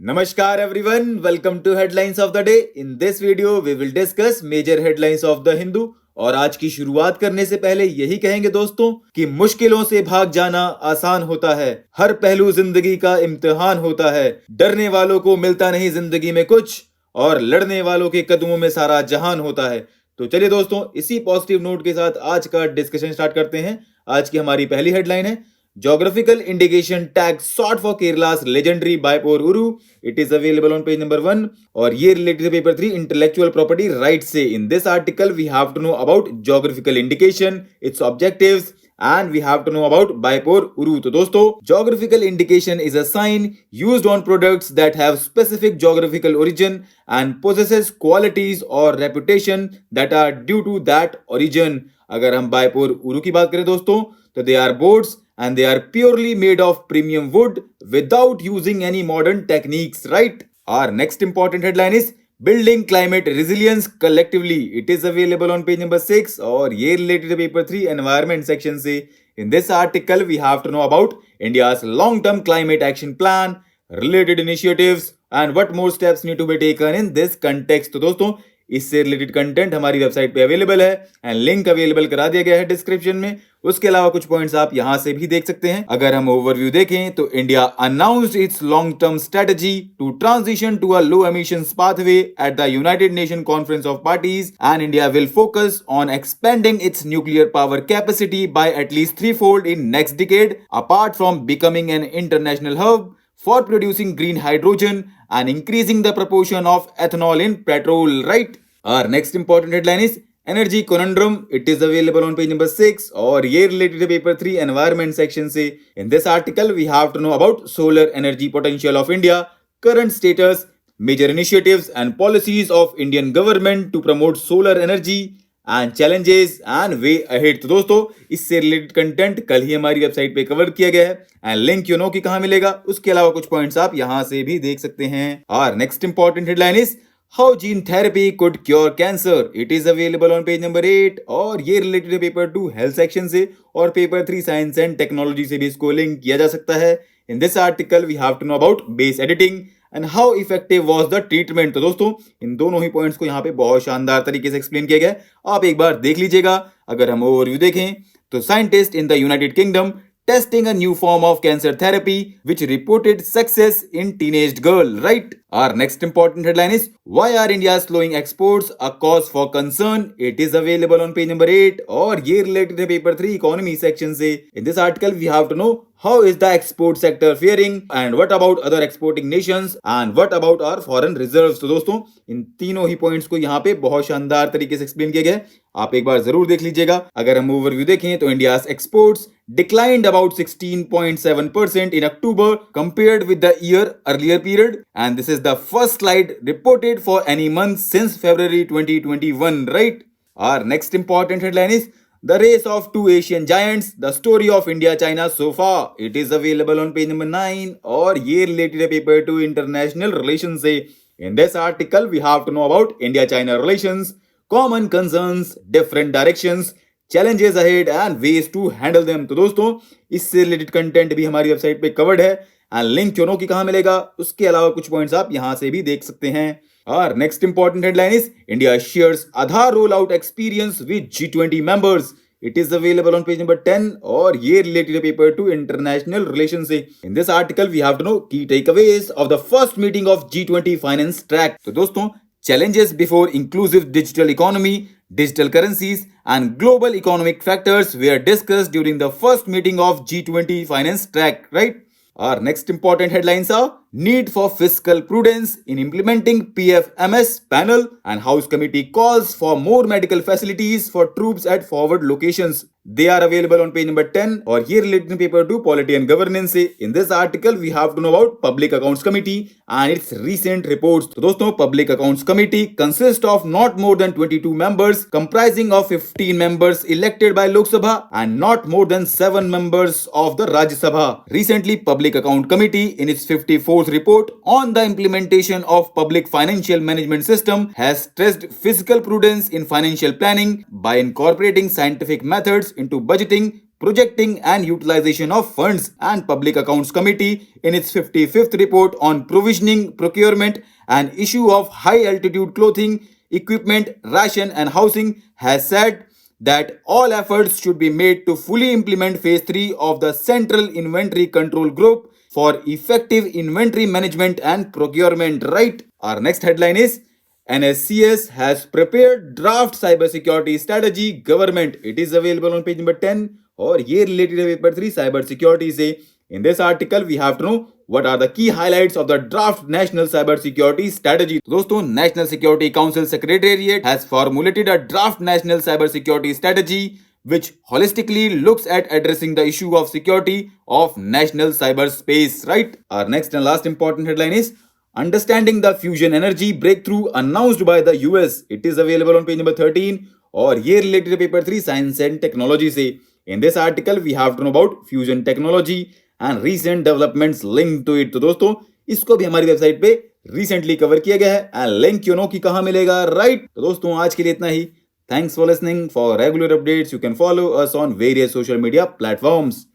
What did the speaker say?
Namaskar everyone, welcome to Headlines of the Day. In this video, we will discuss major headlines of the Hindu. और आज की शुरुआत करने से पहले यही कहेंगे दोस्तों कि मुश्किलों से भाग जाना आसान होता है, हर पहलू जिंदगी का इम्तिहान होता है, डरने वालों को मिलता नहीं जिंदगी में कुछ और लड़ने वालों के कदमों में सारा जहान होता है। तो चलिए दोस्तों, इसी पॉजिटिव नोट के साथ आज का डिस्कशन स्टार्ट करते हैं। आज की हमारी पहली हेडलाइन है Geographical indication tag sought for Kerala's legendary Baipur Uru. It is available on page number 1 और ये related to paper 3 intellectual property rights से। In this article we have to know about geographical indication, its objectives and we have to know about Baipur Uru. तो दोस्तों, geographical indication is a sign used on products that have specific geographical origin and possesses qualities or reputation that are due to that origin. अगर हम बायपुर उरू की बात करें दोस्तों, तो they are boats and they are purely made of premium wood without using any modern techniques, right? Our next important headline is Building Climate Resilience Collectively. It is available on page number 6 और ये related to paper 3 environment section से। In this article we have to know about India's long-term climate action plan, related initiatives and what more steps need to be taken in this context. तो दोस्तों, इससे related content हमारी website पे available है and link available करा दिया गया है डिस्क्रिप्शन में। उसके अलावा कुछ पॉइंट्स आप यहां से भी देख सकते हैं। अगर हम ओवरव्यू देखें तो India announced its long term strategy to transition to a low emissions pathway at the United Nation Conference of Parties and India will focus on expanding its nuclear power capacity by at least 3-fold in next decade apart from becoming an international hub for producing green hydrogen and increasing the proportion of ethanol in petrol, right? Our next important headline is Energy Conundrum. It is available on page number 6 और ये related to paper 3 environment section से। In this article we have to know about solar energy potential of India, current status, major initiatives and policies of Indian government to promote solar energy and challenges and way ahead. तो दोस्तों, इससे related content कल ही हमारी website पे cover किया गया है and link you know कि कहां मिलेगा। उसके अलावा कुछ पॉइंट्स आप यहां से भी देख सकते हैं। और next important headline is how gene therapy could cure cancer. It is available on page number 8 और ये रिलेटेड पेपर 2 हेल्थ सेक्शन से और पेपर 3 साइंस एंड टेक्नोलॉजी से भी इसको लिंक किया जा सकता है। In this article we have to know about base editing and how effective was the treatment. तो दोस्तों, इन दोनों ही पॉइंट्स को यहाँ पे बहुत शानदार तरीके से एक्सप्लेन किया गया, आप एक बार देख लीजिएगा। अगर हम ओवरव्यू देखें तो scientist in the United kingdom testing a new form of cancer therapy which reported success in teenage girl, right? Our next important headline is why are India slowing exports a cause for concern. It is available on page number 8 और ये related है paper 3 economy section से। In this article we have to know how is the export sector faring and what about other exporting nations and what about our foreign reserves. तो दोस्तों, इन तीनों ही points को यहाँ पे बहुत शानदार तरीके से एक्सप्लेन किया गया है, आप एक बार जरूर देख लीजिएगा। अगर हम ओवरव्यू देखें तो India's exports declined about 16.7% in October compared with the year earlier period and this is the first slide reported for any month since February 2021, right? Our next important headline is the race of two Asian giants, the story of India-China so far. It is available on page number 9 और ये related है paper 2 international relations से। In this article we have to know about India-China relations, common concerns, different directions, challenges ahead and ways to handle them. तो दोस्तों, इससे related content भी हमारी website पे कवर्ड है एंड लिंक क्यों की कहां मिलेगा। उसके अलावा कुछ पॉइंट्स आप यहां से भी देख सकते हैं। और next important headline is India shares Aadhaar roll out experience with G20 members. It is available on page number 10 और ये रिलेटेड है पेपर 2 इंटरनेशनल रिलेशन से। In this article we have to know key takeaways of the first meeting of G20 finance track. तो दोस्तों, challenges before inclusive digital economy, digital currencies and global economic factors were discussed during the first meeting of G20 finance track, right? Our next important headlines are need for fiscal prudence in implementing PFMS panel and House committee calls for more medical facilities for troops at forward locations. They are available on page number 10 और ये related paper 2 polity and governance से। In this article we have to know about Public Accounts Committee and its recent reports. तो दोस्तों, Public Accounts Committee consists of not more than 22 members comprising of 15 members elected by Lok Sabha and not more than 7 members of the Rajya Sabha. Recently, Public Account Committee in its 54th report on the implementation of public financial management system has stressed fiscal prudence in financial planning by incorporating scientific methods into budgeting, projecting and utilization of funds, and Public Accounts Committee in its 55th report on provisioning, procurement and issue of high altitude clothing, equipment, ration and housing has said that all efforts should be made to fully implement phase 3 of the Central Inventory Control Group for effective inventory management and procurement, right? Our next headline is NSCS has prepared draft cybersecurity strategy government. It is available on page number 10 और ये related है paper 3 cyber security से. In this article we have to know what are the key highlights of the draft national cyber security strategy. दोस्तों, National Security Council Secretariat has formulated a draft national cyber security strategy which holistically looks at addressing the issue of security of national cyberspace, right? Our next and last important headline is Understanding the Fusion Energy Breakthrough announced by the US. It is available on page number 13 और ये related to paper 3 Science and Technology से. In this article we have to know about fusion technology and recent developments linked to it. तो दोस्तों, इसको भी हमारी website पे recently cover किया गया है and link you know कि कहाँ मिलेगा, right? तो दोस्तों, आज के लिए इतना ही. Thanks for listening. For regular updates you can follow us on various social media platforms.